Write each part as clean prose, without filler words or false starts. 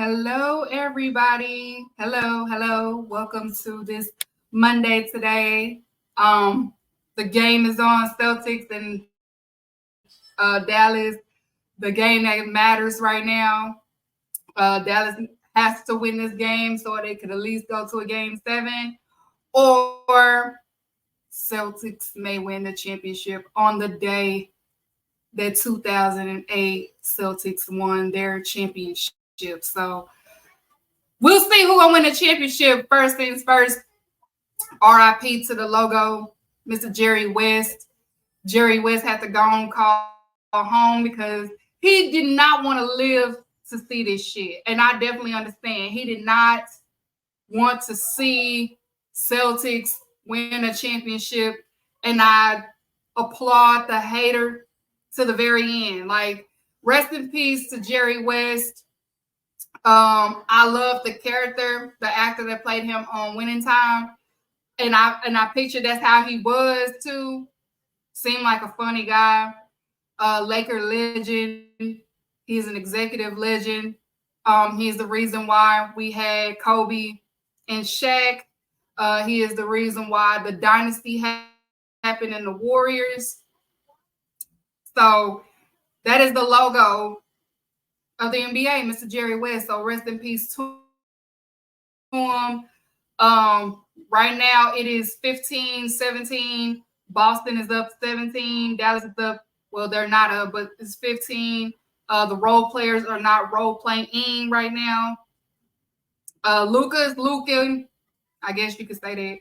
Hello, everybody. Hello. Welcome to this Monday today. The game is on Celtics and Dallas. The game that matters right now. Dallas has to win this game so they could at least go to a game 7, or Celtics may win the championship on the day that 2008 Celtics won their championship. So we'll see who will win the championship. First things first, RIP to the logo, Mr. Jerry West. Jerry West had to go and call home because he did not want to live to see this shit. And I definitely understand. He did not want to see Celtics win a championship. And I applaud the hater to the very end. Like, rest in peace to Jerry West. I love the character, the actor that played him on Winning Time. And I picture that's how he was too. Seemed like a funny guy. Laker legend. He's an executive legend. He's the reason why we had Kobe and Shaq. He is the reason why the dynasty happened in the Warriors. So that is the logo of the NBA, Mr. Jerry West. So rest in peace to him. Right now it is 15-17. Boston is up 17. Dallas is up. Well, they're not up, but it's 15. The role players are not role playing right now. Luka is Luka. I guess you could say that.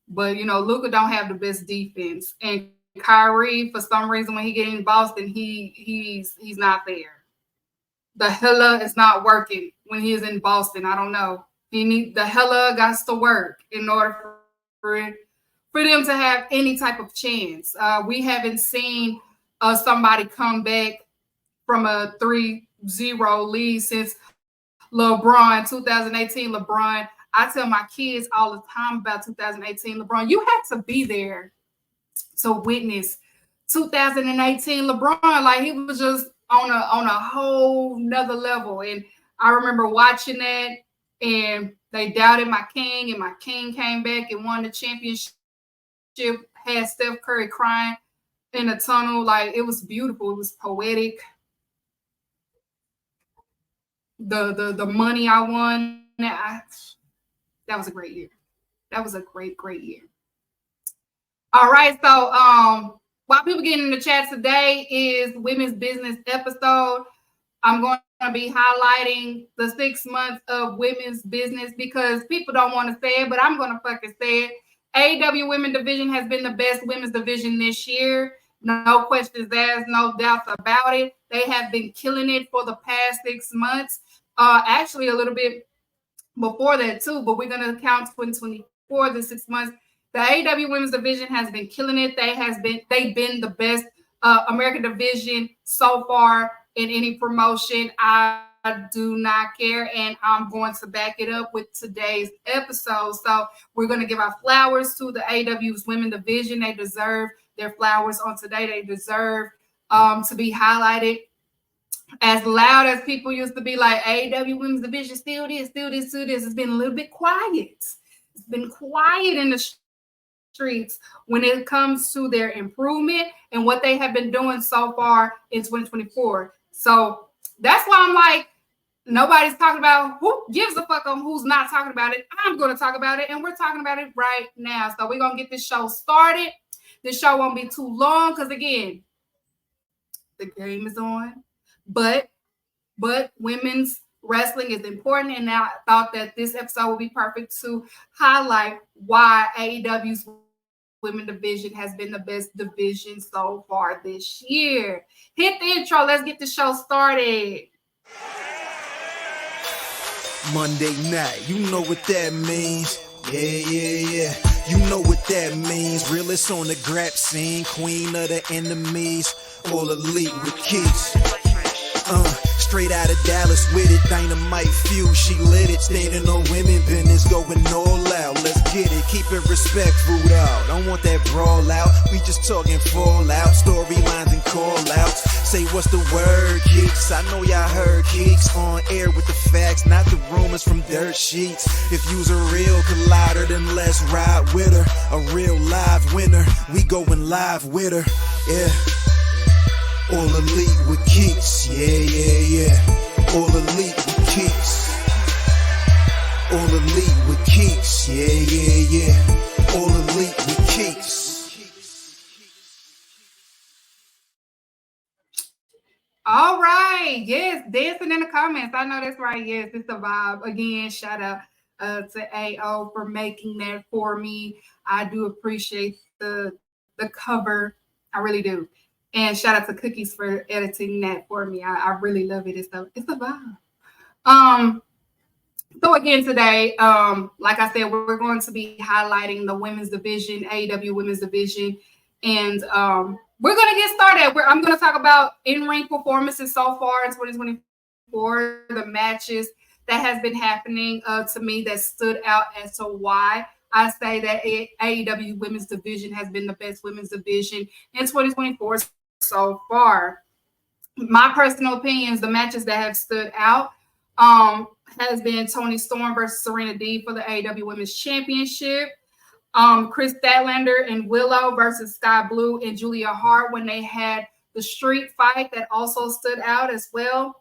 But, Luka don't have the best defense. And Kyrie, for some reason, when he get in Boston, he's not there. The hella is not working when he is in Boston. I don't know. The hella got to work in order for them to have any type of chance. We haven't seen somebody come back from a 3-0 lead since LeBron, 2018 LeBron. I tell my kids all the time about 2018 LeBron. You had to be there to witness 2018 LeBron. Like, he was just on a whole nother level. And I remember watching that, and they doubted my king, and my king came back and won the championship. Had Steph Curry crying in the tunnel. Like, it was beautiful. It was poetic. The money I won, that was a great year. That was a great year. All right, so while people get in the chat today is Women's Business episode. I'm going to be highlighting the 6 months of women's business because people don't want to say it, but I'm going to fucking say it. AEW Women Division has been the best women's division this year. No questions asked, no doubts about it. They have been killing it for the past 6 months. Actually, a little bit before that too, but we're going to count 2024, the 6 months. The AEW Women's Division has been killing it. They've been the best American division so far in any promotion. I do not care, and I'm going to back it up with today's episode. So we're going to give our flowers to the AEW's Women Division. They deserve their flowers on today. They deserve to be highlighted. As loud as people used to be like, AEW Women's Division, still this. It's been a little bit quiet. It's been quiet in the streets when it comes to their improvement and what they have been doing so far in 2024. So that's why I'm like, nobody's talking about. Who gives a fuck on who's not talking about it? I'm going to talk about it, and we're talking about it right now. So we're going to get this show started. This show won't be too long because, again, the game is on. But women's wrestling is important, and I thought that this episode would be perfect to highlight why AEW's Women Division has been the best division so far this year. Hit the intro. Let's get the show started. Monday night, you know what that means. Yeah. You know what that means. Realest on the grab scene, queen of the enemies. All elite with Keeks. Straight out of Dallas with it, dynamite fuse, she lit it. Standing on women business, going all out. Let's get it, keep it respectful though. Don't want that brawl out, we just talking fallout, storylines and call outs. Say what's the word, Keeks? I know y'all heard Keeks on air with the facts, not the rumors from dirt sheets. If you's a real collider, then let's ride with her. A real live winner, we going live with her. Yeah. All elite with Keeks, yeah. All elite with Keeks. All elite with Keeks, yeah. All elite with Keeks. All right, yes, dancing in the comments. I know that's right. Yes, it's a vibe. Again, shout out to AO for making that for me. I do appreciate the cover. I really do. And shout out to Cookies for editing that for me. I really love it. It's a vibe. So again today, like I said, we're going to be highlighting the women's division, AEW women's division, and we're going to get started. I'm going to talk about in-ring performances so far in 2024, the matches that has been happening to me that stood out as to why I say that AEW women's division has been the best women's division in 2024 so far. My personal opinions, the matches that have stood out has been Toni Storm versus Serena Deeb for the AEW Women's Championship. Chris Statlander and Willow versus Sky Blue and Julia Hart when they had the street fight that also stood out as well.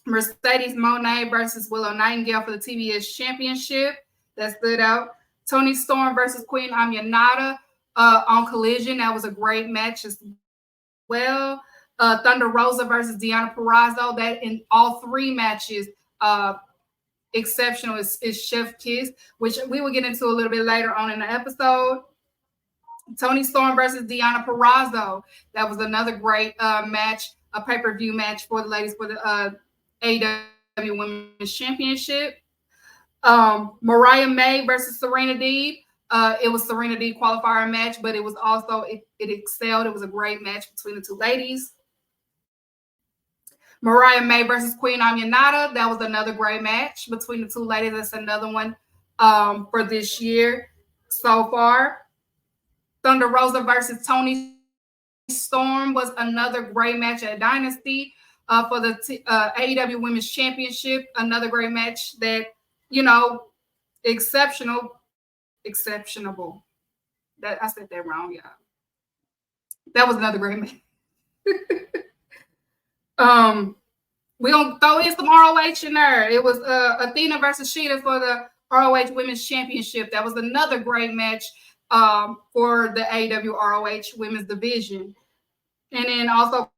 Mercedes Moné versus Willow Nightingale for the TBS Championship that stood out. Toni Storm versus Queen Aminata on Collision. That was a great match as well. Thunder Rosa versus Deonna Purrazzo. That in all three matches, exceptional is Chef Kiss, which we will get into a little bit later on in the episode. Toni Storm versus Deonna Purrazzo. That was another great match, a pay-per-view match for the ladies for the AEW Women's Championship. Mariah May versus Serena Deeb. It was Serena Deeb qualifier match, but it was also, it excelled. It was a great match between the two ladies. Mariah May versus Queen Aminata. That was another great match between the two ladies. That's another one for this year so far. Thunder Rosa versus Toni Storm was another great match at Dynasty for the AEW Women's Championship. Another great match that, exceptional. That I said that wrong, y'all. That was another great match. We're gonna throw in some ROH in there. It was Athena versus Shida for the ROH Women's Championship. That was another great match for the AEW ROH Women's Division. And then also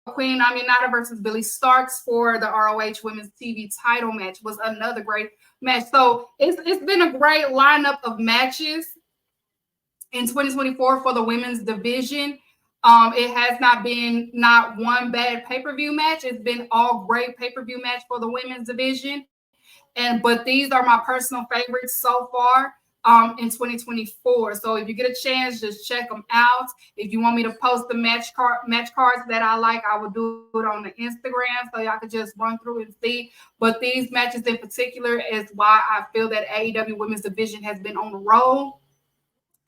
Queen Aminata versus Billy Starks for the ROH Women's TV title match was another great match. So it's been a great lineup of matches in 2024 for the women's division. It has not been not one bad pay-per-view match. It's been all great pay-per-view match for the women's division. But these are my personal favorites so far in 2024. So if you get a chance, just check them out. If you want me to post the match cards that I like, I will do it on the Instagram so y'all can just run through and see. But these matches in particular is why I feel that AEW Women's Division has been on the roll.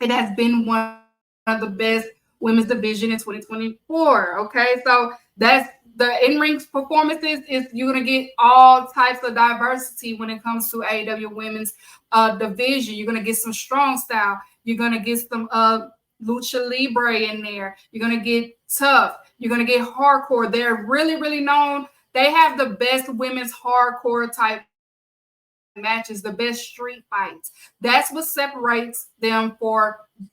It has been one of the best women's division in 2024. Okay, so that's the in-ring performances. Is you're gonna get all types of diversity when it comes to AEW women's division. You're gonna get some strong style. You're gonna get some lucha libre in there. You're gonna get tough. You're gonna get hardcore. They're really, really known. They have the best women's hardcore type matches, the best street fights. That's what separates them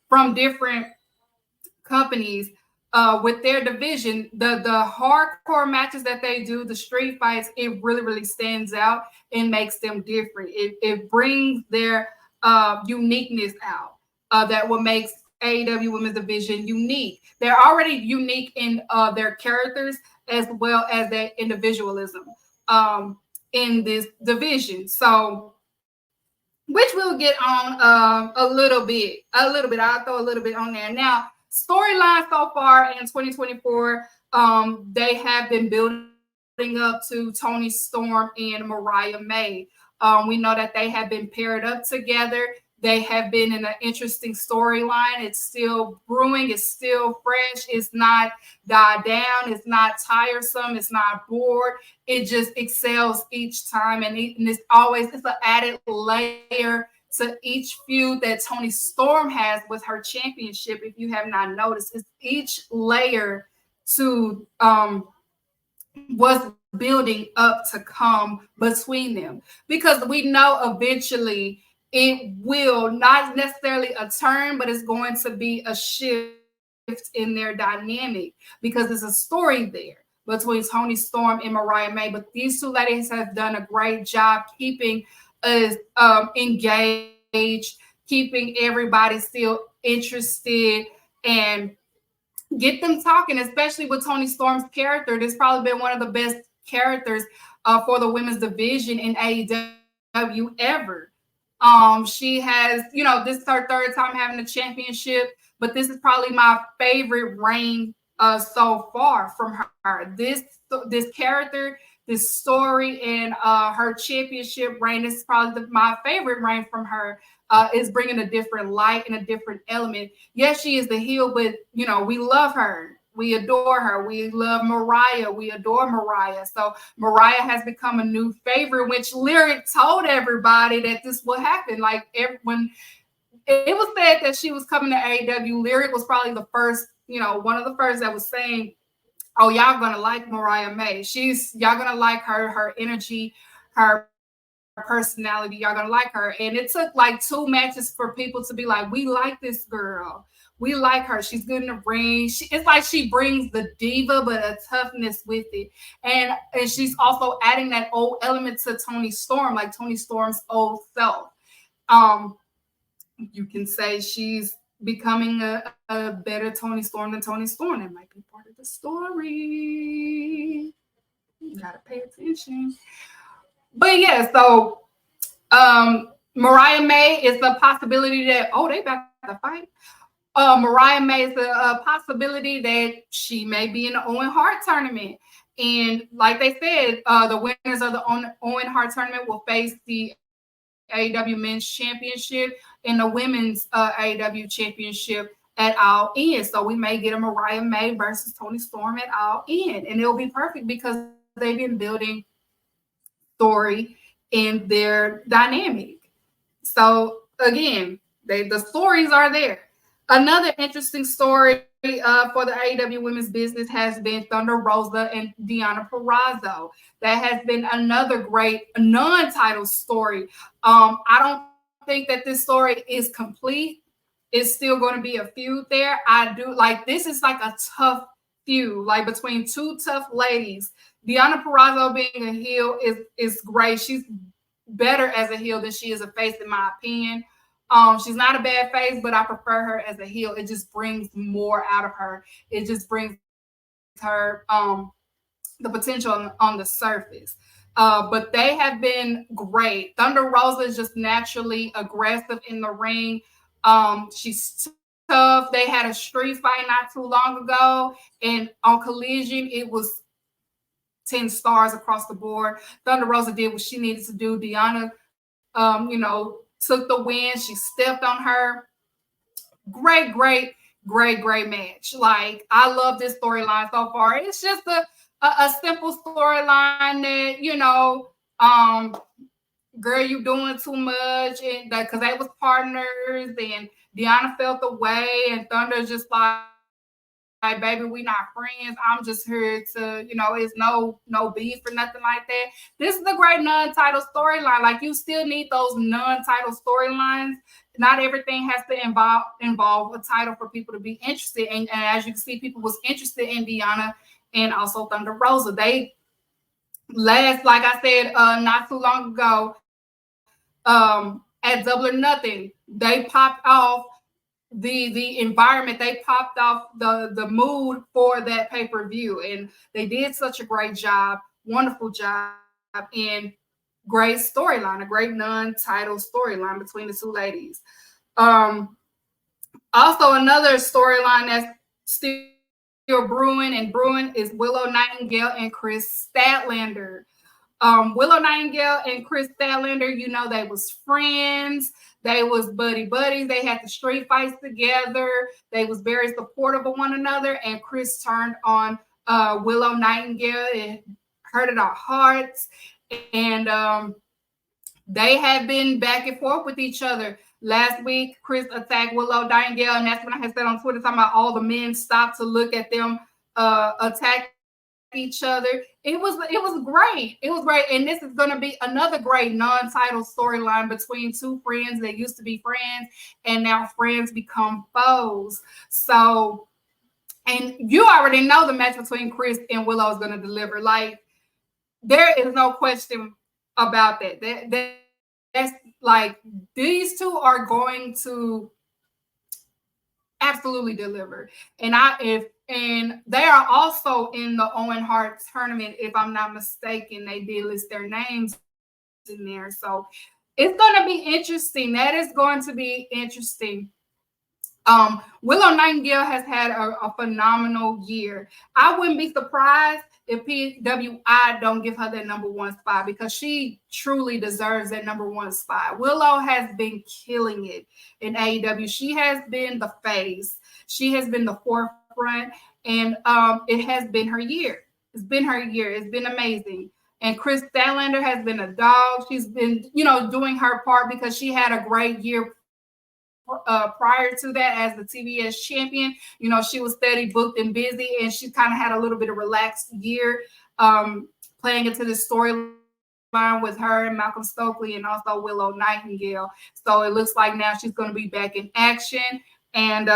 from different companies with their division. The hardcore matches that they do, the street fights, it really, really stands out and makes them different. It brings their uniqueness out. That what makes AEW Women's Division unique. They're already unique in their characters as well as their individualism in this division. So, which we'll get on a little bit. I'll throw a little bit on there. Now, storyline so far in 2024, They have been building up to Toni Storm and Mariah May. We know that they have been paired up together. They have been in an interesting storyline. It's still brewing. It's still fresh. It's not died down. It's not tiresome. It's not bored. It just excels each time, and it's an added layer to each feud that Toni Storm has with her championship. If you have not noticed, it's each layer to what's building up to come between them, because we know eventually it will not necessarily a turn, but it's going to be a shift in their dynamic, because there's a story there between Toni Storm and Mariah May. But these two ladies have done a great job keeping us engaged, keeping everybody still interested, and get them talking, especially with Toni Storm's character. This probably been one of the best characters for the women's division in AEW ever. She has, this is her third time having a championship, but this is probably my favorite reign so far from her. This character, this story, and her championship reign is probably my favorite reign from her. Is bringing a different light and a different element. Yes, she is the heel, but we love her. We adore her. We love Mariah. We adore Mariah. So Mariah has become a new favorite, which Lyric told everybody that this will happen. Like when it was said that she was coming to AEW, Lyric was probably the first, one of the first that was saying, "Oh, y'all gonna like Mariah May. Y'all gonna like her energy, her personality. Y'all gonna like her." And it took like 2 matches for people to be like, "We like this girl. We like her. She's good in the ring." It's like she brings the diva, but a toughness with it. And she's also adding that old element to Toni Storm, like Toni Storm's old self. Um, you can say she's becoming a better Toni Storm than Toni Storm. That might be part of the story. You gotta pay attention. But yeah, so Mariah May is a possibility that they about to fight. Mariah May is a possibility that she may be in the Owen Hart tournament. And like they said, the winners of the Owen Hart tournament will face the AEW Men's Championship and the Women's AEW Championship at All In. So we may get a Mariah May versus Toni Storm at All In. And it'll be perfect because they've been building story in their dynamic. So again, the stories are there. Another interesting story for the AEW women's business has been Thunder Rosa and Deonna Purrazzo. That has been another great non-title story. I don't think that this story is complete. It's still going to be a feud there. I do like this is like a tough feud, like between two tough ladies. Deonna Purrazzo being a heel is great. She's better as a heel than she is a face, in my opinion. She's not a bad face, but I prefer her as a heel. It just brings more out of her. It just brings her the potential on the surface. But they have been great. Thunder Rosa is just naturally aggressive in the ring. She's tough. They had a street fight not too long ago, and on Collision, it was 10 stars across the board. Thunder Rosa did what she needed to do. Deonna, took the win. She stepped on her. Great match. Like, I love this storyline so far. It's just a simple storyline that, girl, you doing too much, and because they was partners, and Deonna felt the way, and Thunder's just like, baby, we not friends. I'm just here to, it's no beef or nothing like that. This is a great non-title storyline. Like, you still need those non-title storylines. Not everything has to involve a title for people to be interested. And as you can see, people was interested in Deonna and also Thunder Rosa. They last, like I said, not too long ago, at Double or Nothing, they popped off the environment. They popped off the mood for that pay-per-view, and they did such a great job, wonderful job, and great storyline, a great non-title storyline between the two ladies. Also, another storyline that's still brewing and brewing is Willow Nightingale and Chris Statlander. Willow Nightingale and Chris Statlander, you know, they was friends. They was buddies. They had the street fights together. They was very supportive of one another. And Chris turned on Willow Nightingale. It hurted our hearts. And they have been back and forth with each other. Last week, Chris attacked Willow Nightingale, and that's when I had said on Twitter talking about all the men stopped to look at them attack each other. It was great. It was great, and this is going to be another great non-title storyline between two friends that used to be friends, and now friends become foes. So, and you already know the match between Chris and Willow is going to deliver. Like, there is no question about that. That's like, these two are going to absolutely deliver. And they are also in the Owen Hart tournament, if I'm not mistaken. They did list their names in there. So it's going to be interesting. That is going to be interesting. Willow Nightingale has had a phenomenal year. I wouldn't be surprised if PWI don't give her that number one spot, because she truly deserves that number one spot. Willow has been killing it in AEW. She has been the face. She has been the forefront, and it has been her year. It's been her year. It's been amazing. And Chris Statlander has been a dog. She's been, doing her part, because she had a great year prior to that as the TBS champion. She was steady booked and busy, and she kind of had a little bit of relaxed year, playing into the storyline with her and Malcolm Stokely and also Willow Nightingale. So it looks like now she's going to be back in action, and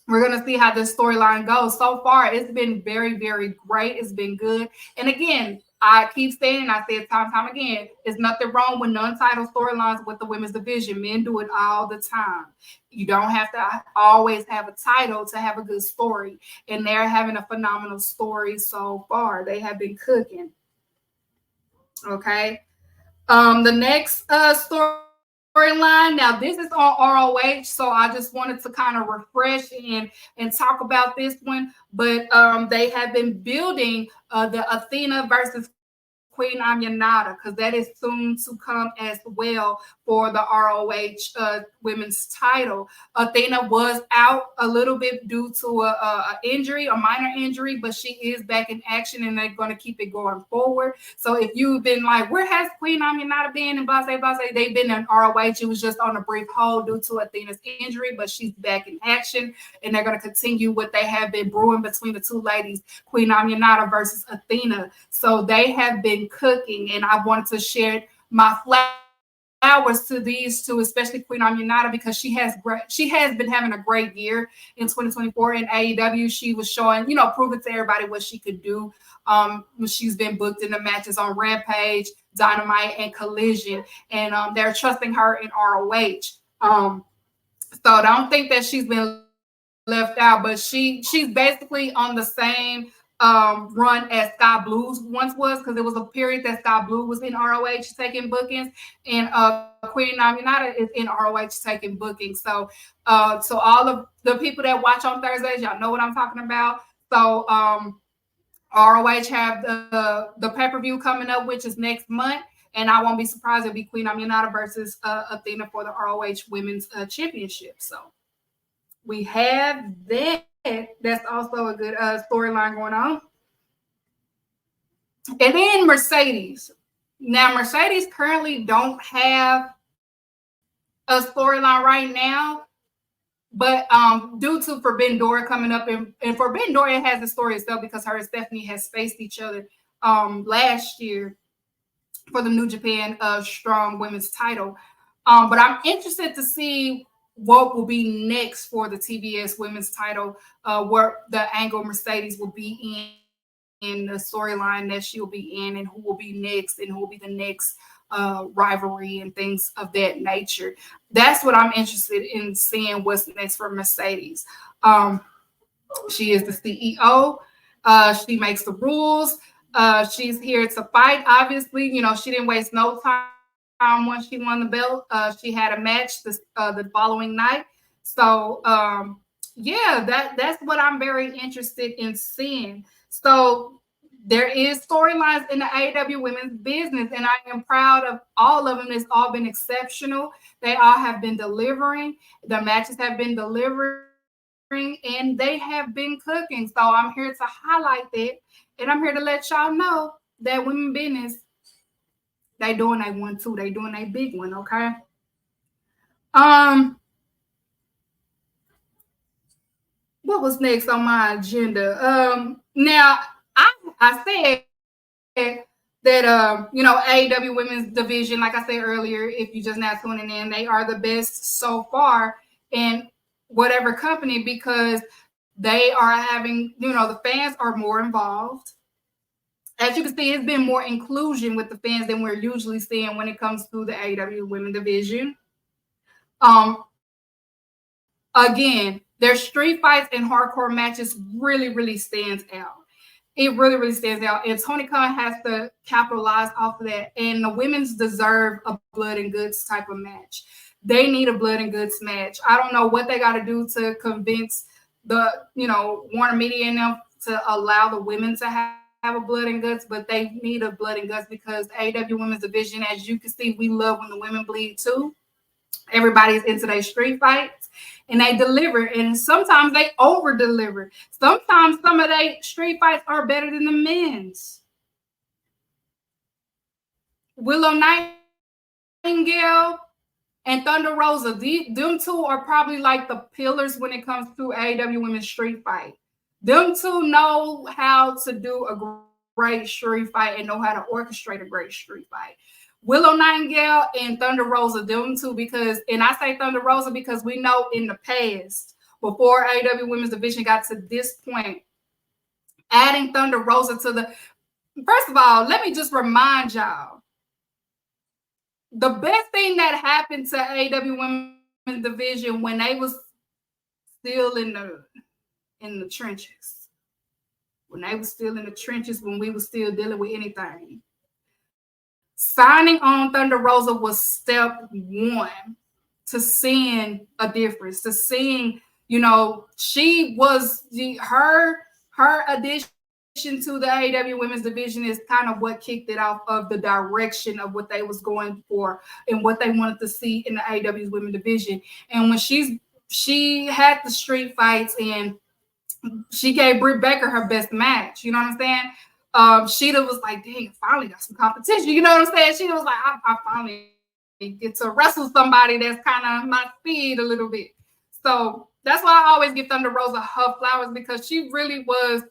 we're going to see how this storyline goes. So far, it's been very, very great. It's been good. And again, I keep saying, I say it time and time again, there's nothing wrong with non-title storylines with the women's division. Men do it all the time. You don't have to always have a title to have a good story. And they're having a phenomenal story so far. They have been cooking. Okay. The next storyline. Now, this is on ROH, so I just wanted to kind of refresh and talk about this one. But they have been building the Athena versus Queen Aminata, because that is soon to come as well for the ROH women's title. Athena was out a little bit due to a injury, a minor injury, but she is back in action, and they're going to keep it going forward. So if you've been like, where has Queen Aminata been in Base? They've been in ROH. It was just on a brief hold due to Athena's injury, but she's back in action, and they're going to continue what they have been brewing between the two ladies, Queen Aminata versus Athena. So they have been cooking, and I wanted to share my flowers to these two, especially Queen Aminata, because she has been having a great year in 2024 in AEW. She was showing, proving to everybody what she could do. She's been booked in the matches on Rampage, Dynamite, and Collision, and they're trusting her in ROH. So don't think that she's been left out, but she's basically on the same run as Sky Blues once was, because there was a period that Sky Blue was in ROH taking bookings, and Queen Aminata is in ROH taking bookings. So all of the people that watch on Thursdays, y'all know what I'm talking about. So ROH have the pay-per-view coming up, which is next month, and I won't be surprised if it be Queen Aminata versus Athena for the ROH Women's Championship. So we have that. That's also a good storyline going on. And then Mercedes. Now, Mercedes currently don't have a storyline right now, but due to Forbidden Door coming up, and Forbidden Door, it has a story itself, because her and Stephanie has faced each other last year for the New Japan Strong Women's title. But I'm interested to see what will be next for the TBS women's title, where the angle Mercedes will be in the storyline that she'll be in, and who will be next, and who will be the next rivalry and things of that nature. That's what I'm interested in seeing, what's next for Mercedes. She is the CEO. She makes the rules. She's here to fight. Obviously, she didn't waste no time. Once she won the belt, she had a match the following night. So yeah, that's what I'm very interested in seeing. So there is storylines in the AEW women's business, and I am proud of all of them. It's all been exceptional. They all have been delivering. The matches have been delivering, and they have been cooking. So I'm here to highlight that, and I'm here to let y'all know that women business, they doing a one too. They doing a big one. Okay. Um, what was next on my agenda? Now I said that AEW Women's Division, like I said earlier, if you just now tuning in, they are the best so far in whatever company because they are having, the fans are more involved. As you can see, it's been more inclusion with the fans than we're usually seeing when it comes to the AEW Women's Division. Again, their street fights and hardcore matches really stands out. It really stands out. And Tony Khan has to capitalize off of that. And the women's deserve a blood and guts type of match. They need a blood and guts match. I don't know what they got to do to convince Warner Media and them to allow the women to have a blood and guts, but they need a blood and guts because AEW Women's Division, as you can see, we love when the women bleed too. Everybody's into their street fights and they deliver. And sometimes they over deliver. Sometimes some of their street fights are better than the men's. Willow Nightingale and Thunder Rosa, them two are probably like the pillars when it comes to AEW women's street fight. Them two know how to do a great street fight and know how to orchestrate a great street fight. Willow Nightingale and Thunder Rosa, them two, and I say Thunder Rosa because we know in the past, before AEW Women's Division got to this point, adding Thunder Rosa first of all, let me just remind y'all, the best thing that happened to AEW Women's Division when they was still in the trenches, when we were still dealing with anything. Signing on Thunder Rosa was step one to seeing a difference, to seeing, she was her addition to the AEW Women's Division is kind of what kicked it off of the direction of what they was going for and what they wanted to see in the AEW Women's Division. And when she had the street fights and she gave Britt Baker her best match, you know what I'm saying? Sheeta was like, dang, I finally got some competition. You know what I'm saying? Sheeta was like, I finally get to wrestle somebody that's kind of my speed a little bit. So that's why I always give Thunder Rosa her flowers because she really was.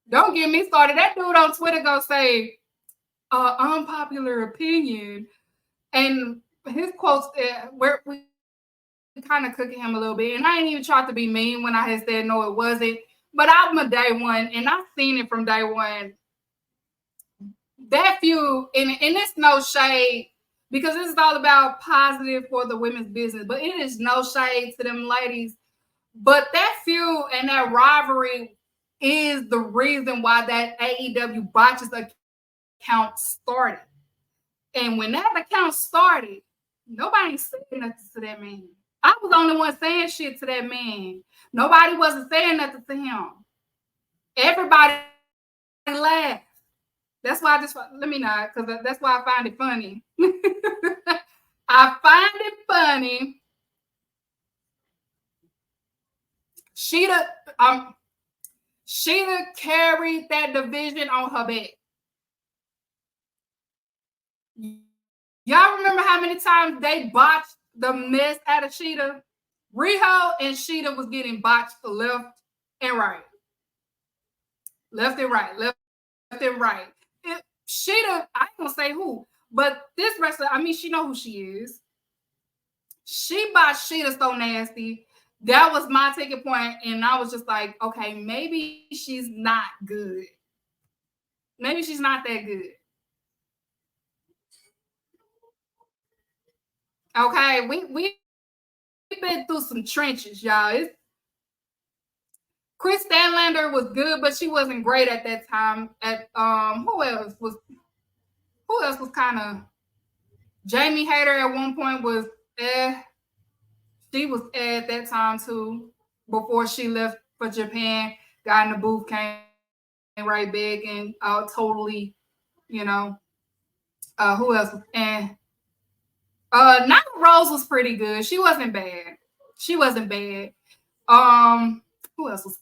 Don't get me started. That dude on Twitter gonna say, unpopular opinion. And his quotes, where we kind of cooking him a little bit. And I ain't even tried to be mean when I had said no, it wasn't. But I'm a day one, and I've seen it from day one. That feud, and it's no shade, because this is all about positive for the women's business, but it is no shade to them ladies. But that feud and that rivalry is the reason why that AEW botches account started. And when that account started, nobody said nothing to that man. I was the only one saying shit to that man. Nobody wasn't saying nothing to him. Everybody laughed. That's why let me not, because that's why I find it funny. I find it funny. Sheeta carried that division on her back. Y'all remember how many times they botched the mess out of Sheeta? Riho and Sheeta was getting botched left and right. Left and right. Left and right. Sheeta, I ain't gonna say who, but this wrestler, I mean, she know who she is. She botched Sheeta so nasty. That was my ticket point, and I was just like, okay, maybe she's not good. Maybe she's not that good. Okay, we've been through some trenches, y'all. Chris Stanlander was good, but she wasn't great at that time. Who Who else was kind of Jamie Hayter at one point was she was at that time too before she left for Japan, got in the booth, came right back and totally, you know, who else? And Nyla Rose was pretty good. She wasn't bad. She wasn't bad. Who else was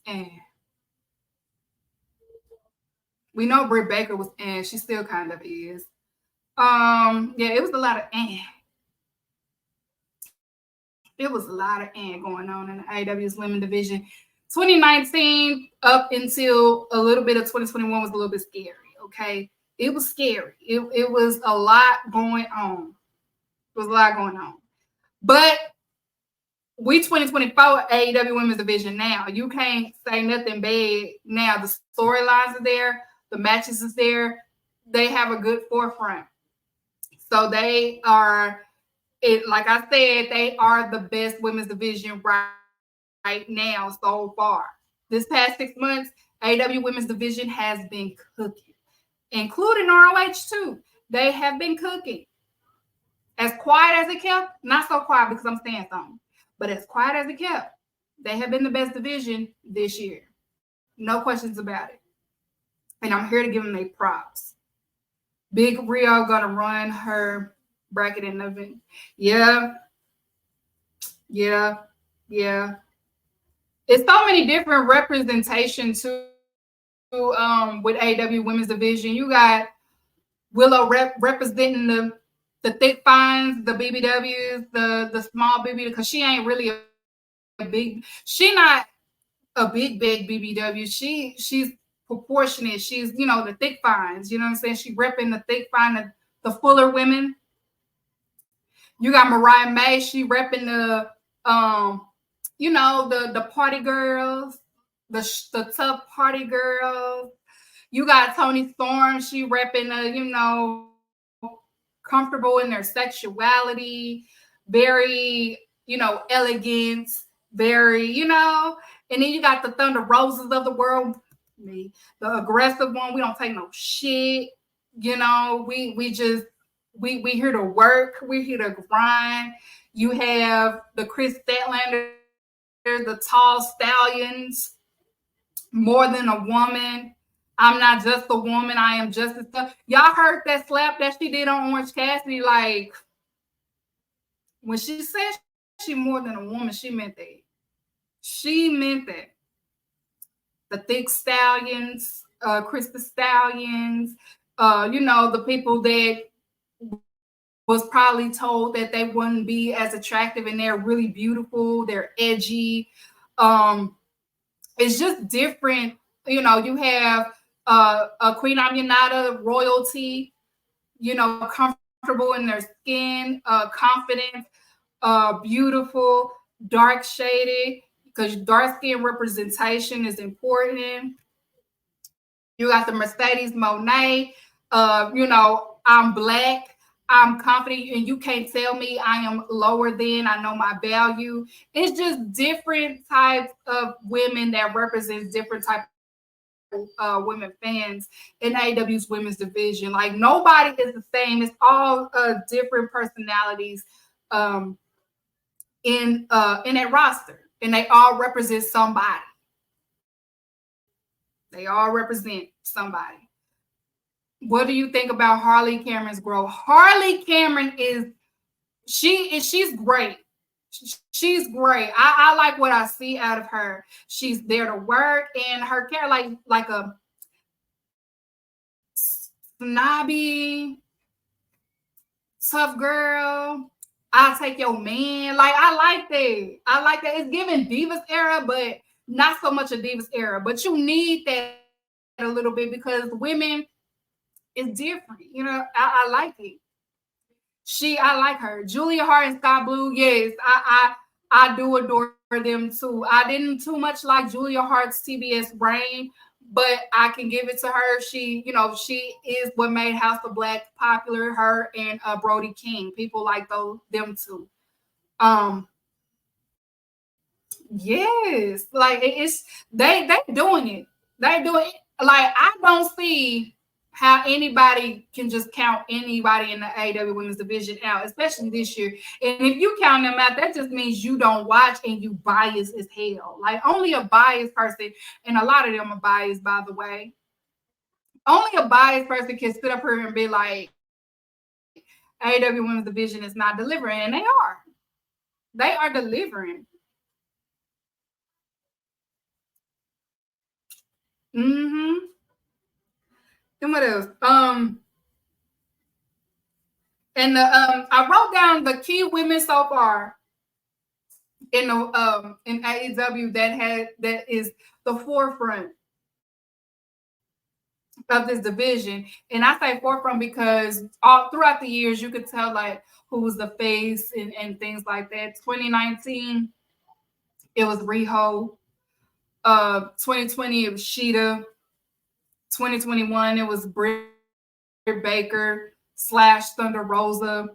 We know Britt Baker was She still kind of is. Yeah, it was a lot of It was a lot of going on in the AEW's women division. 2019 up until a little bit of 2021 was a little bit scary. Okay, it was scary. It was a lot going on. It was a lot going on. But we 2024 AEW Women's Division now. You can't say nothing bad now. The storylines are there. The matches is there. They have a good forefront. So they are, like I said, they are the best women's division right now so far. This past 6 months, AEW Women's Division has been cooking, including ROH too. They have been cooking. As quiet as it kept, not so quiet because I'm saying something, but as quiet as it kept, they have been the best division this year. No questions about it. And I'm here to give them their props. Big Rio gonna run her bracket in November. Yeah. It's so many different representation too. With AEW Women's Division, you got Willow representing the thick fines, the BBWs, the small BBW, because she ain't really she not a big BBW. She's proportionate. She's, the thick fines. You know what I'm saying? She repping the thick fine, the fuller women. You got Mariah May. She repping the the party girls, the tough party girls. You got Toni Storm. She repping the comfortable in their sexuality, very elegant, very and then you got the Thunder Roses of the world, me, the aggressive one. We don't take no shit. We here to work. We're here to grind. You have the Chris Statlander, the tall stallions, more than a woman. I'm not just a woman. I am just a stuff. Y'all heard that slap that she did on Orange Cassidy? Like, when she said she more than a woman, she meant that. She meant that. The thick stallions, Chris the Stallions, the people that was probably told that they wouldn't be as attractive, and they're really beautiful. They're edgy. It's just different. You have a Queen Aminata royalty, comfortable in their skin, confident, beautiful, dark shaded, because dark skin representation is important. You got the Mercedes Monet, I'm black, I'm confident, and you can't tell me I am lower than, I know my value. It's just different types of women that represents different types of women fans in AEW's women's division. Like, nobody is the same. It's all different personalities in that roster, and they all represent somebody. They all represent somebody. What do you think about Harley Cameron's growth? Harley Cameron she's great. She's great. I like what I see out of her. She's there to work, and her character like a snobby, tough girl. I'll take your man. Like, I like that. It's giving Divas era, but not so much a Divas era. But you need that a little bit because women is different. I like it. I like her. Julia Hart and Scott Blue, yes, I do adore them too. I didn't too much like Julia Hart's TBS reign, but I can give it to her. She is what made House of Black popular. Her and Brody King, people like them too. Yes, like it's they doing it. They doing it. Like, I don't see how anybody can just count anybody in the AEW Women's Division out, especially this year. And if you count them out, that just means you don't watch and you biased as hell. Like only a biased person, and a lot of them are biased, by the way. Only a biased person can sit up here and be like, AEW Women's Division is not delivering, and they are. They are delivering. Mm-hmm. And what else? And the I wrote down the key women so far in AEW that is the forefront of this division. And I say forefront because all throughout the years you could tell like who was the face and things like that. 2019, it was Riho. 2020, it was Sheeta. 2021, it was Britt Baker / Thunder Rosa.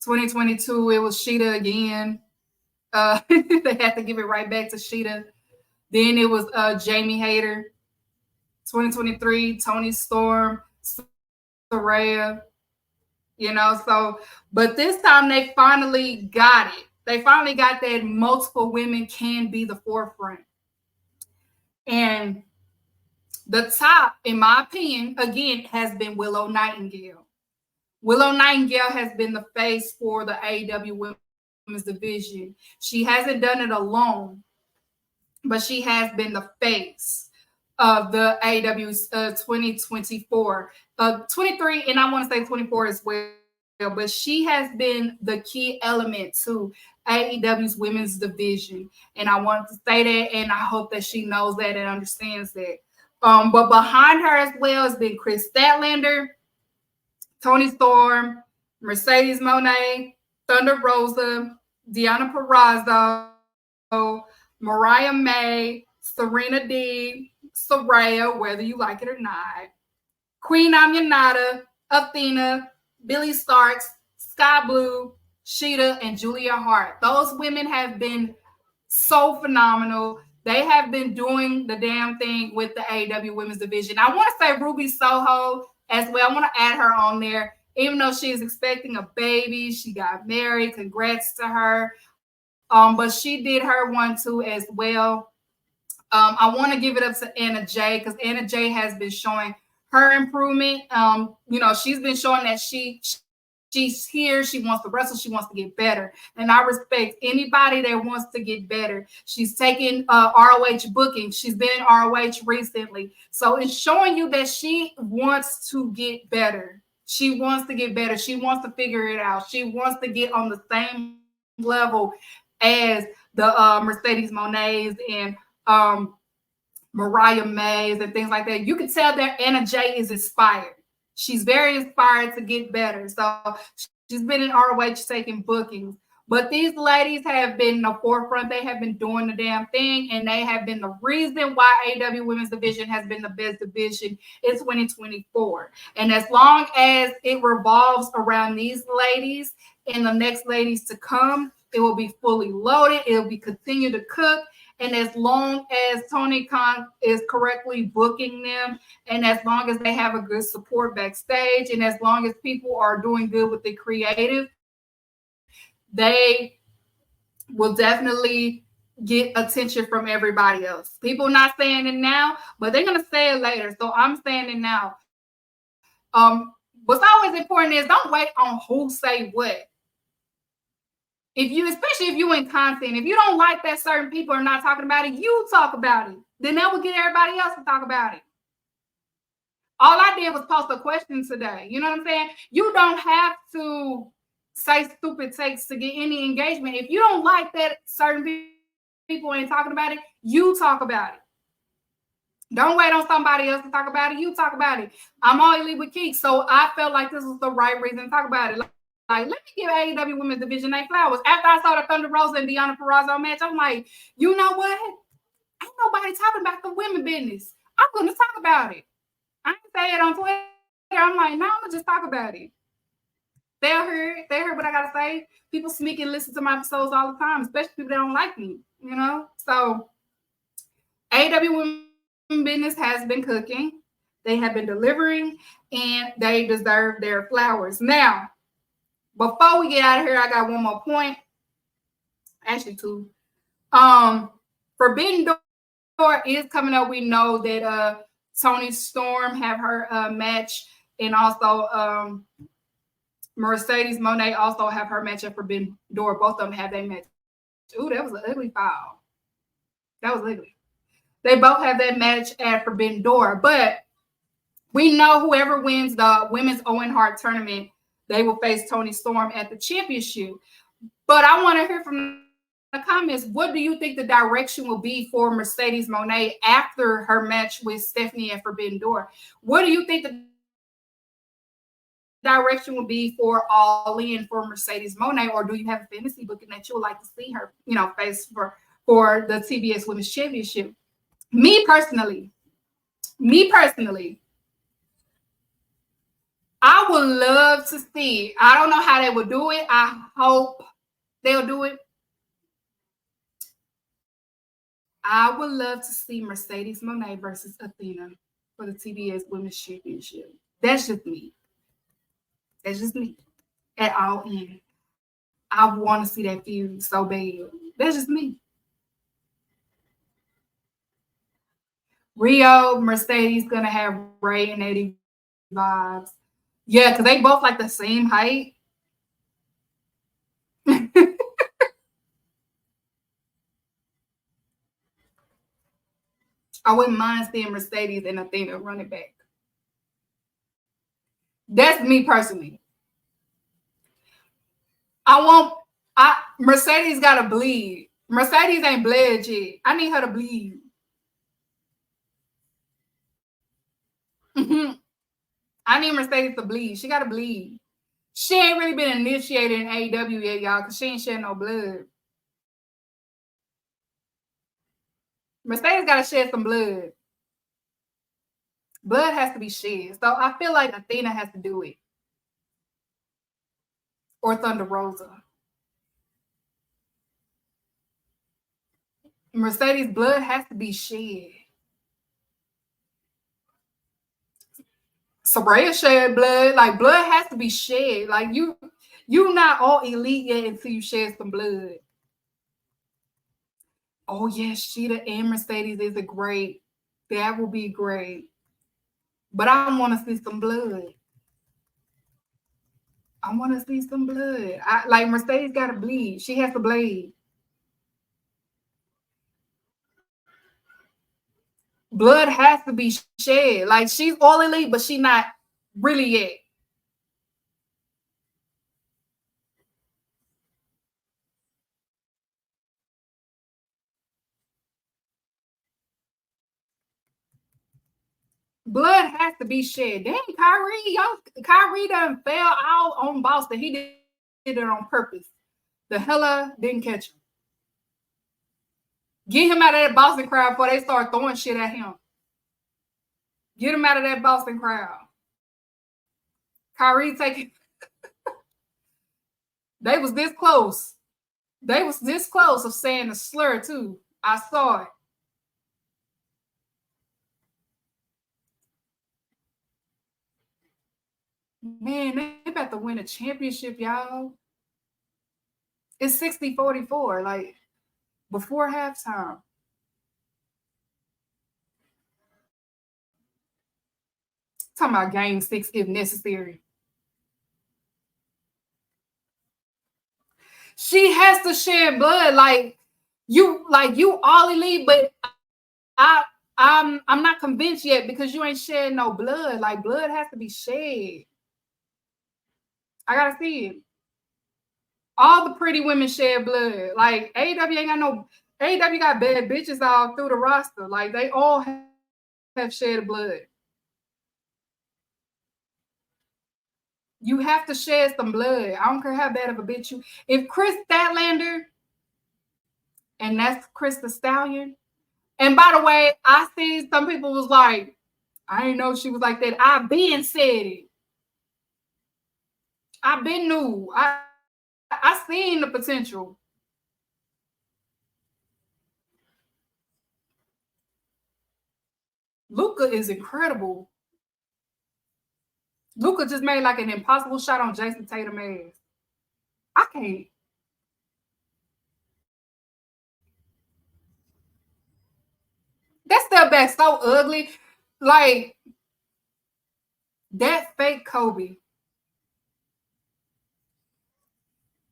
2022, it was Sheeta again. They had to give it right back to Sheeta. Then it was Jamie Hayter. 2023, Tony Storm, Saraya. So, but this time they finally got it. They finally got that multiple women can be the forefront. And the top, in my opinion, again, has been Willow Nightingale. Willow Nightingale has been the face for the AEW Women's Division. She hasn't done it alone, but she has been the face of the AEW 2024. 23, and I want to say 24 as well, but she has been the key element to AEW's women's division. And I want to say that, and I hope that she knows that and understands that. But behind her as well has been Chris Statlander, Tony Storm, Mercedes Moné, Thunder Rosa, Deonna Purrazzo, Mariah May, Serena D, Saraya, whether you like it or not, Queen Aminata, Athena, Billy Starks, Sky Blue, Sheeta, and Julia Hart. Those women have been so phenomenal. They have been doing the damn thing with the AEW Women's Division. I want to say Ruby Soho as well. I want to add her on there. Even though she is expecting a baby, she got married. Congrats to her. But she did her one too as well. I want to give it up to Anna Jay because Anna Jay has been showing her improvement. She's been showing that she's here. She wants to wrestle. She wants to get better. And I respect anybody that wants to get better. She's taking ROH booking. She's been in ROH recently. So it's showing you that she wants to get better. She wants to get better. She wants to figure it out. She wants to get on the same level as the Mercedes Moné's and Mariah Mays and things like that. You can tell that Anna Jay is inspired. She's very inspired to get better. So she's been in ROH taking bookings. But these ladies have been in the forefront. They have been doing the damn thing, and they have been the reason why AEW Women's Division has been the best division in 2024. And as long as it revolves around these ladies and the next ladies to come, it will be fully loaded. It will be continue to cook. And as long as Tony Khan is correctly booking them, and as long as they have a good support backstage, and as long as people are doing good with the creative, they will definitely get attention from everybody else. People not saying it now, but they're going to say it later. So I'm saying it now. What's always important is don't wait on who say what. Especially if you in content, if you don't like that certain people are not talking about it, you talk about it. Then that will get everybody else to talk about it. All I did was post a question today. You know what I'm saying? You don't have to say stupid takes to get any engagement. If you don't like that certain people ain't talking about it, you talk about it. Don't wait on somebody else to talk about it. You talk about it. I'm all elite with Keeks, so I felt like this was the right reason to talk about it. Like, let me give AEW Women's Division their flowers. After I saw the Thunder Rosa and Deonna Purrazzo match, I'm like, you know what? Ain't nobody talking about the women business. I'm going to talk about it. I ain't say it on Twitter. I'm like, no, I'm going to just talk about it. They heard what I got to say. People sneak and listen to my episodes all the time, especially people that don't like me, So AEW Women's business has been cooking. They have been delivering, and they deserve their flowers. Now, before we get out of here, I got one more point. Actually, two. Forbidden Door is coming up. We know that Toni Storm have her match, and also Mercedes Moné also have her match at Forbidden Door. Both of them have their match. Ooh, that was an ugly foul. That was ugly. They both have that match at Forbidden Door, but we know whoever wins the women's Owen Hart tournament, they will face Toni Storm at the championship. But I want to hear from the comments. What do you think the direction will be for Mercedes Moné after her match with Stephanie at Forbidden Door? What do you think the direction will be for All In for Mercedes Moné, or do you have a fantasy booking that you would like to see her, face for the TBS Women's Championship? Me personally, I would love to see. I don't know how they would do it. I hope they'll do it. I would love to see Mercedes Moné versus Athena for the TBS Women's Championship. That's just me. At All In. I want to see that feud so bad. That's just me. Rio, Mercedes gonna have Ray and Eddie vibes. Yeah, because they both like the same height. I wouldn't mind seeing Mercedes and Athena running back. That's me personally. Mercedes gotta bleed. Mercedes ain't bled yet. I need her to bleed. I need Mercedes to bleed. She gotta bleed. She ain't really been initiated in AEW yet, y'all, because she ain't shedding no blood. Mercedes gotta shed some blood. Blood has to be shed. So I feel like Athena has to do it. Or Thunder Rosa. Mercedes' blood has to be shed. Soraya shed blood. Like, blood has to be shed. Like, you not all elite yet until you shed some blood. Oh, yes, Sheeta and Mercedes is a great. That will be great. But I want to see some blood. Like, Mercedes got to bleed. She has to bleed. Blood has to be shed. Like, she's all elite, but she not really yet. Blood has to be shed. Dang, Kyrie done fell out on Boston. He did it on purpose. The hella didn't catch him. Get him out of that Boston crowd before they start throwing shit at him. Get him out of that Boston crowd. Kyrie taking. They was this close. They was this close of saying a slur too. I saw it. Man, they about to win a championship, y'all. It's 60-44, like before halftime. Talking about game 6 if necessary. She has to shed blood. Like you all elite, but I'm not convinced yet because you ain't shedding no blood. Like, blood has to be shed. I gotta see it. All the pretty women shed blood. Like, AEW ain't got no. AEW got bad bitches all through the roster. Like, they all have shed blood. You have to shed some blood. I don't care how bad of a bitch you. If Chris Statlander, and that's Chris the Stallion. And by the way, I see some people was like, I didn't know she was like that. I been said it. I been knew. I seen the potential. Luca is incredible. Luka just made like an impossible shot on Jason Tatum ass. I can't. That step back so ugly. Like that fake Kobe.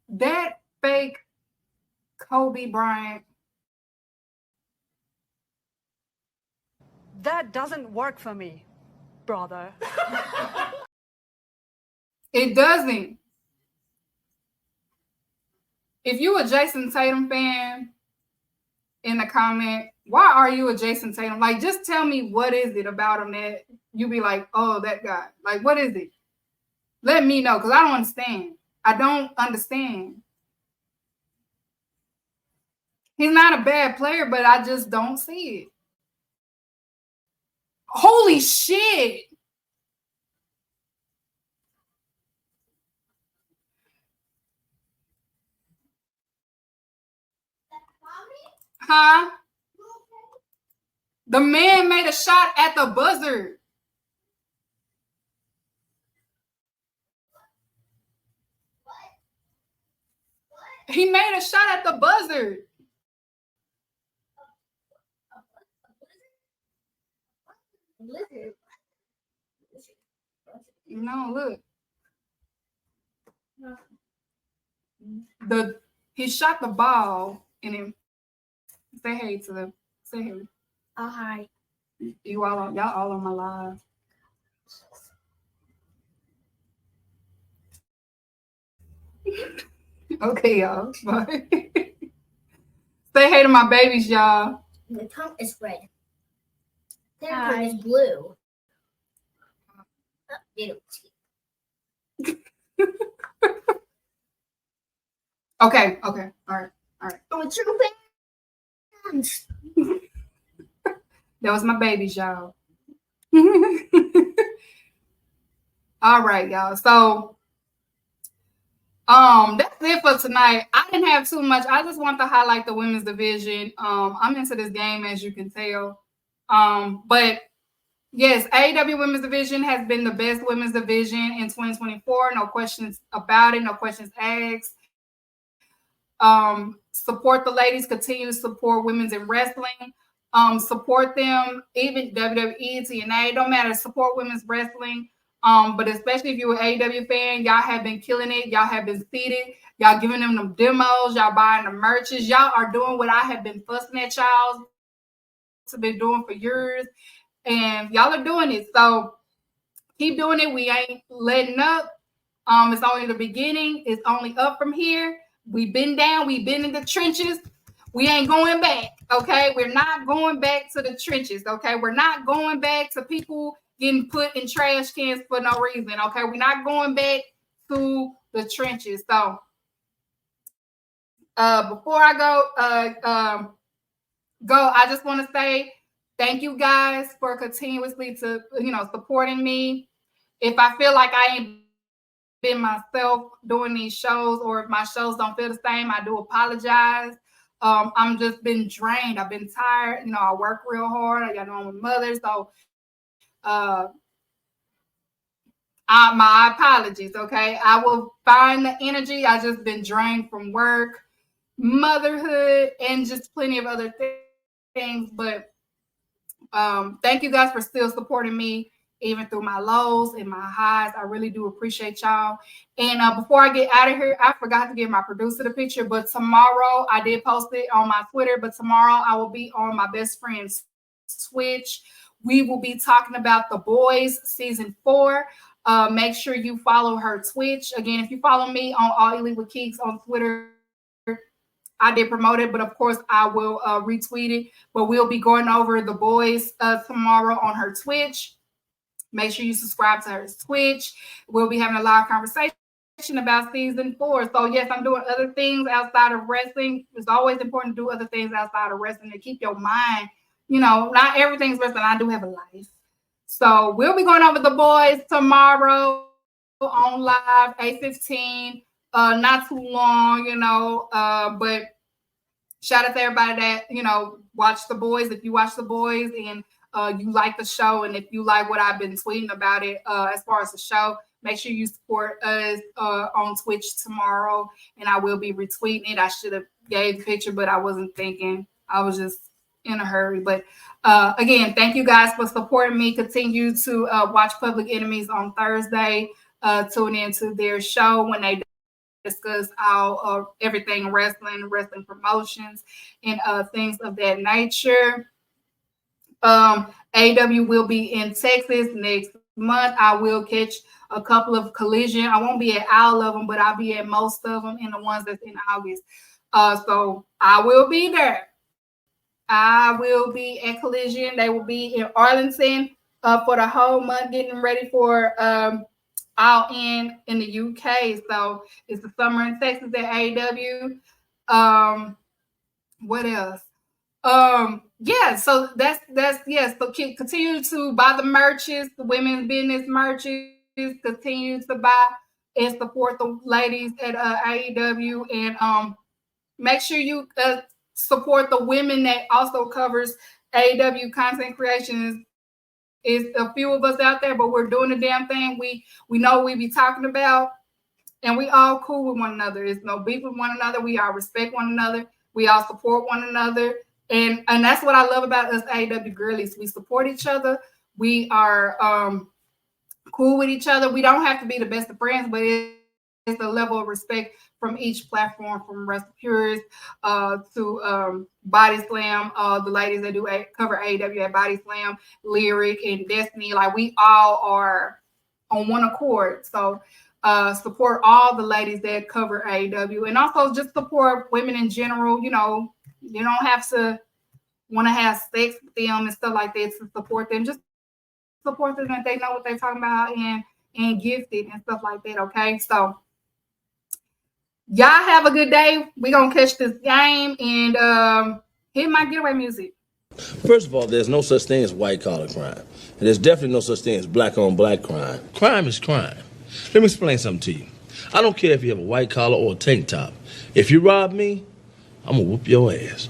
That fake Kobe Bryant. That doesn't work for me, brother. It doesn't. If you a Jason Tatum fan in the comment, why are you a Jason Tatum? Like, just tell me what is it about him that you be like, oh, that guy. Like, what is it? Let me know, because I don't understand. I don't understand. He's not a bad player, but I just don't see it. Holy shit. Huh? The man made a shot at the buzzer. He made a shot at the buzzer. No, look. He shot the ball and then say hey to them. Say hey. Oh, hi. Y'all all on my live. Okay, y'all. Bye. Say hey to my babies, y'all. The tongue is red. Their tongue is blue. Okay. All right. Oh, true fans. That was my babies, y'all. All right, y'all. So that's it for tonight. I didn't have too much. I just want to highlight the women's division. I'm into this game, as you can tell. But yes, AEW women's division has been the best women's division in 2024. No questions about it. No questions asked. Support the ladies. Continue to support women's in wrestling. Support them. Even WWE, TNA, don't matter. Support women's wrestling. But especially if you're an AEW fan, y'all have been killing it. Y'all have been seated. Y'all giving them demos. Y'all buying the merches. Y'all are doing what I have been fussing at y'all to been doing for years. And y'all are doing it. So keep doing it. We ain't letting up. It's only the beginning. It's only up from here. We've been down. We've been in the trenches. We ain't going back. Okay. We're not going back to the trenches. Okay. We're not going back to people getting put in trash cans for no reason. Okay. We're not going back to the trenches. So before I go, I just want to say thank you guys for continuously supporting me. If I feel like I ain't been myself doing these shows, or if my shows don't feel the same, I do apologize. I'm just been drained. I've been tired. I work real hard. I'm a mother, so my apologies. Okay, I will find the energy. I just been drained from work, motherhood, and just plenty of other things. But thank you guys for still supporting me, even through my lows and my highs. I really do appreciate y'all. And before I get out of here, I forgot to give my producer the picture, but tomorrow I did post it on my Twitter, but tomorrow I will be on my best friend's Twitch. We will be talking about The Boys season 4. Make sure you follow her Twitch. Again, if you follow me on All Elite with Keeks on Twitter, I did promote it, but of course I will retweet it. But we'll be going over The Boys tomorrow on her Twitch. Make sure you subscribe to her Twitch. We'll be having a live conversation about season 4. So yes, I'm doing other things outside of wrestling. It's always important to do other things outside of wrestling to keep your mind, not everything's wrestling. I do have a life. So we'll be going over The Boys tomorrow on live, 8:15. Not too long, but shout out to everybody that, watch The Boys. If you watch The Boys and you like the show, and if you like what I've been tweeting about it as far as the show, make sure you support us on Twitch tomorrow, and I will be retweeting it. I should have gave the picture, but I wasn't thinking. I was just in a hurry. But again, thank you guys for supporting me. Continue to watch Public Enemies on Thursday. Tune into their show when they discuss all everything wrestling promotions, and things of that nature. AW will be in Texas next month. I will catch a couple of Collision. I won't be at all of them, but I'll be at most of them, and the ones that's in August. So I will be there. I will be at Collision. They will be in Arlington for the whole month, getting ready for All in the UK. So it's the summer in Texas at AEW. What else? Yeah, so that's yes. So continue to buy the merches, the women's business merches. Continue to buy and support the ladies at AEW, and make sure you support the women that also covers AEW content creations. Is a few of us out there, but we're doing the damn thing. We know what we be talking about, and we all cool with one another. There's no beef with one another. We all respect one another. We all support one another. And that's what I love about us AEW girlies. We support each other. We are cool with each other. We don't have to be the best of friends, but it's a level of respect from each platform, from Wrestle Purists to Body Slam, the ladies that do cover AEW at Body Slam, Lyric, and Destiny. Like, we all are on one accord. So support all the ladies that cover AEW, and also just support women in general. You know, you don't have to want to have sex with them and stuff like that to support them. Just support them if they know what they're talking about and gifted and stuff like that. Okay, so y'all have a good day. We're gonna catch this game and hit my getaway music. First of all, there's no such thing as white collar crime. And there's definitely no such thing as black on black crime. Crime is crime. Let me explain something to you. I don't care if you have a white collar or a tank top. If you rob me, I'm gonna whoop your ass.